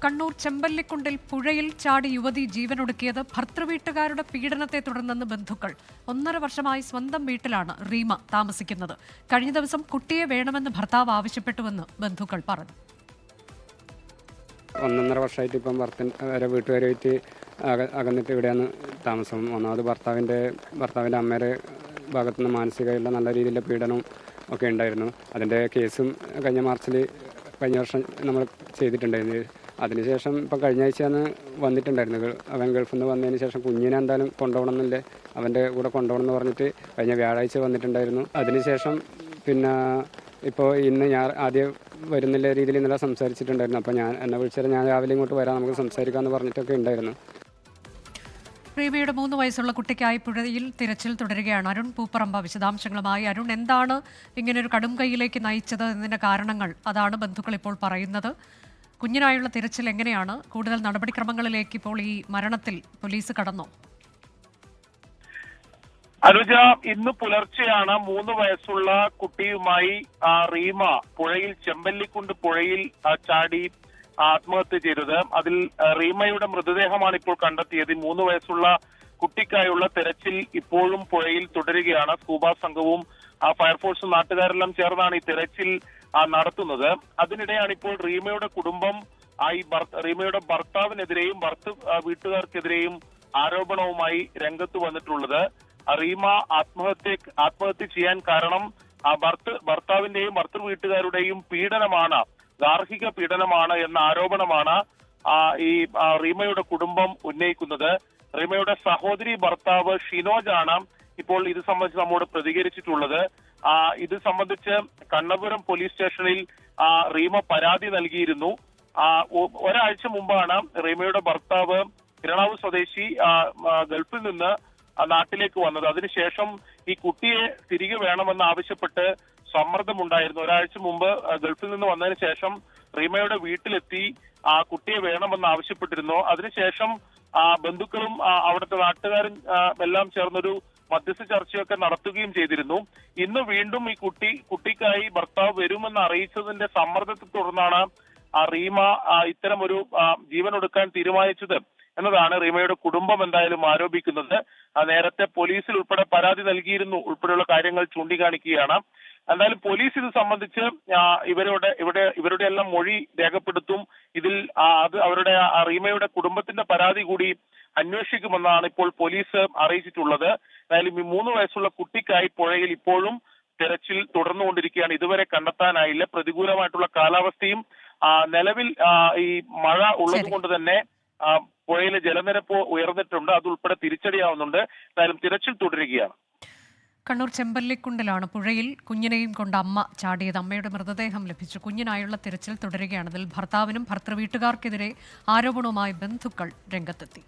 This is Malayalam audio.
കണ്ണൂർ ചെമ്പല്ലിക്കുണ്ടിൽ പുഴയിൽ ചാടി യുവതി ജീവനൊടുക്കിയത് ഭർത്തൃവീട്ടുകാരുടെ പീഡനത്തെ തുടർന്നെന്ന് ബന്ധുക്കൾ. 1.5 വർഷമായി സ്വന്തം വീട്ടിലാണ് റീമ താമസിക്കുന്നത്. കഴിഞ്ഞ ദിവസം കുട്ടിയെ വേണമെന്ന് ഭർത്താവ് ആവശ്യപ്പെട്ടുവെന്ന് ബന്ധുക്കൾ പറഞ്ഞു. 1.5 വർഷമായിട്ട് ഇപ്പം വീട്ടുകാരുമായിട്ട് അകന്നിട്ട് ഇവിടെയാണ് താമസം. ഒന്നാമത് ഭർത്താവിൻ്റെ അമ്മയുടെ ഭാഗത്തുനിന്ന് മാനസികമായിട്ടുള്ള നല്ല രീതിയിലുള്ള പീഡനവും ഒക്കെ ഉണ്ടായിരുന്നു. അതിൻ്റെ കേസും കഴിഞ്ഞ വർഷം നമ്മൾ ചെയ്തിട്ടുണ്ടായിരുന്നു. അതിനുശേഷം ഇപ്പം കഴിഞ്ഞ ആഴ്ചയാണ് വന്നിട്ടുണ്ടായിരുന്നു. അവൻ ഗൾഫിൽ നിന്ന് വന്നതിന് ശേഷം കുഞ്ഞിനെ എന്തായാലും കൊണ്ടുപോകണമെന്നില്ലേ, അവൻ്റെ കൂടെ കൊണ്ടുപോകണമെന്ന് പറഞ്ഞിട്ട് കഴിഞ്ഞ വ്യാഴാഴ്ച വന്നിട്ടുണ്ടായിരുന്നു. അതിനുശേഷം പിന്നെ ഇപ്പോൾ ഇന്ന് ഞാൻ ആദ്യം വരുന്നില്ല രീതിയിൽ ഇന്നലെ സംസാരിച്ചിട്ടുണ്ടായിരുന്നു. അപ്പോൾ എന്നെ വിളിച്ചാൽ ഞാൻ രാവിലെ ഇങ്ങോട്ട് വരാം, നമുക്ക് സംസാരിക്കാമെന്ന് പറഞ്ഞിട്ടൊക്കെ ഉണ്ടായിരുന്നു. റീമയുടെ 3 വയസ്സുള്ള കുട്ടിക്കായി പുഴയിൽ തിരച്ചിൽ തുടരുകയാണ്. അരുൺ പൂപ്പറമ്പ വിശദാംശങ്ങളുമായി. അരുൺ, എന്താണ് ഇങ്ങനൊരു കടും കൈയിലേക്ക് നയിച്ചത് എന്നതിൻ്റെ കാരണങ്ങൾ അതാണ് ബന്ധുക്കൾ ഇപ്പോൾ പറയുന്നത്. കുഞ്ഞിനായുള്ള തിരച്ചിൽ എങ്ങനെയാണ്? കൂടുതൽ നടപടിക്രമങ്ങളിലേക്ക് ഇപ്പോൾ ഈ മരണത്തിൽ പോലീസ് കടന്നോ? അനുജ, ഇന്ന് പുലർച്ചെയാണ് 3 വയസ്സുള്ള കുട്ടിയുമായി റീമ ചെമ്പല്ലിക്കുണ്ട് പുഴയിൽ ചാടി ആത്മഹത്യ ചെയ്തത്. അതിൽ റീമയുടെ മൃതദേഹമാണ് ഇപ്പോൾ കണ്ടെത്തിയത്. 3 വയസ്സുള്ള കുട്ടിക്കായുള്ള തെരച്ചിൽ ഇപ്പോഴും പുഴയിൽ തുടരുകയാണ്. സ്കൂബ സംഘവും ഫയർഫോഴ്സും നാട്ടുകാരെല്ലാം ചേർന്നാണ് ഈ തെരച്ചിൽ നടത്തുന്നത്. അതിനിടെയാണ് ഇപ്പോൾ റീമയുടെ കുടുംബം റീമയുടെ ഭർത്താവിനെതിരെയും വീട്ടുകാർക്കെതിരെയും ആരോപണവുമായി രംഗത്ത് വന്നിട്ടുള്ളത്. റീമ ആത്മഹത്യ ചെയ്യാൻ കാരണം ഭർത്താവിന്റെയും വീട്ടുകാരുടെയും പീഡനമാണ്, ഗാർഹിക പീഡനമാണ് എന്ന ആരോപണമാണ് ഈ റീമയുടെ കുടുംബം ഉന്നയിക്കുന്നത്. റീമയുടെ സഹോദരി ഭർത്താവ് ഷിനോജാണ് ഇപ്പോൾ ഇത് സംബന്ധിച്ച് നമ്മോട് പ്രതികരിച്ചിട്ടുള്ളത്. ഇത് സംബന്ധിച്ച് കണ്ണപുരം പോലീസ് സ്റ്റേഷനിൽ റീമ പരാതി നൽകിയിരുന്നു. ഒരാഴ്ച മുമ്പാണ് റീമയുടെ ഭർത്താവ് കിരണാവ് സ്വദേശി ഗൾഫിൽ നിന്ന് നാട്ടിലേക്ക് വന്നത്. അതിനുശേഷം ഈ കുട്ടിയെ തിരികെ വേണമെന്ന് ആവശ്യപ്പെട്ട് സമ്മർദ്ദമുണ്ടായിരുന്നു. ഒരാഴ്ച മുമ്പ് ഗൾഫിൽ നിന്ന് വന്നതിന് ശേഷം റീമയുടെ വീട്ടിലെത്തി കുട്ടിയെ വേണമെന്ന് ആവശ്യപ്പെട്ടിരുന്നു. അതിനുശേഷം ബന്ധുക്കളും അവിടുത്തെ നാട്ടുകാരും എല്ലാം ചേർന്നൊരു മധ്യസ്ഥ ചർച്ചയൊക്കെ നടത്തുകയും ചെയ്തിരുന്നു. ഇന്ന് വീണ്ടും ഈ കുട്ടിക്കായി ഭർത്താവ് വരുമെന്ന് അറിയിച്ചതിന്റെ സമ്മർദ്ദത്തെ തുടർന്നാണ് റീമ ഇത്തരമൊരു ജീവനൊടുക്കാൻ തീരുമാനിച്ചത് എന്നതാണ് റീമയുടെ കുടുംബം എന്തായാലും ആരോപിക്കുന്നത്. നേരത്തെ പോലീസിൽ ഉൾപ്പെടെ പരാതി നൽകിയിരുന്നു ഉൾപ്പെടെയുള്ള കാര്യങ്ങൾ ചൂണ്ടിക്കാണിക്കുകയാണ്. എന്തായാലും പോലീസ് ഇത് സംബന്ധിച്ച് ഇവരുടെ എല്ലാം മൊഴി രേഖപ്പെടുത്തും. ഇതിൽ അവരുടെ റീമയുടെ കുടുംബത്തിന്റെ പരാതി കൂടി അന്വേഷിക്കുമെന്നാണ് ഇപ്പോൾ പോലീസ് അറിയിച്ചിട്ടുള്ളത്. എന്തായാലും ഈ 3 വയസ്സുള്ള കുട്ടിക്കായി പുഴയിൽ ഇപ്പോഴും തെരച്ചിൽ തുടർന്നുകൊണ്ടിരിക്കുകയാണ്. ഇതുവരെ കണ്ടെത്താനായില്ല. പ്രതികൂലമായിട്ടുള്ള കാലാവസ്ഥയും നിലവിൽ ഈ മഴ ഉള്ളത് കൊണ്ട് തന്നെ പുഴയിലെ ജലനിരപ്പ് ഉയർന്നിട്ടുണ്ട്. അതുൾപ്പെടെ തിരിച്ചടിയാവുന്നുണ്ട്. എന്തായാലും തിരച്ചിൽ തുടരുകയാണ്. കണ്ണൂർ ചെമ്പല്ലിക്കുണ്ടിലാണ് പുഴയിൽ കുഞ്ഞിനെയും കൊണ്ട് അമ്മ ചാടിയത്. അമ്മയുടെ മൃതദേഹം ലഭിച്ചു. കുഞ്ഞിനായുള്ള തിരച്ചിൽ തുടരുകയാണ്. അതിൽ ഭർത്താവിനും ഭർത്തൃവീട്ടുകാർക്കെതിരെ ആരോപണവുമായി ബന്ധുക്കൾ രംഗത്തെത്തി.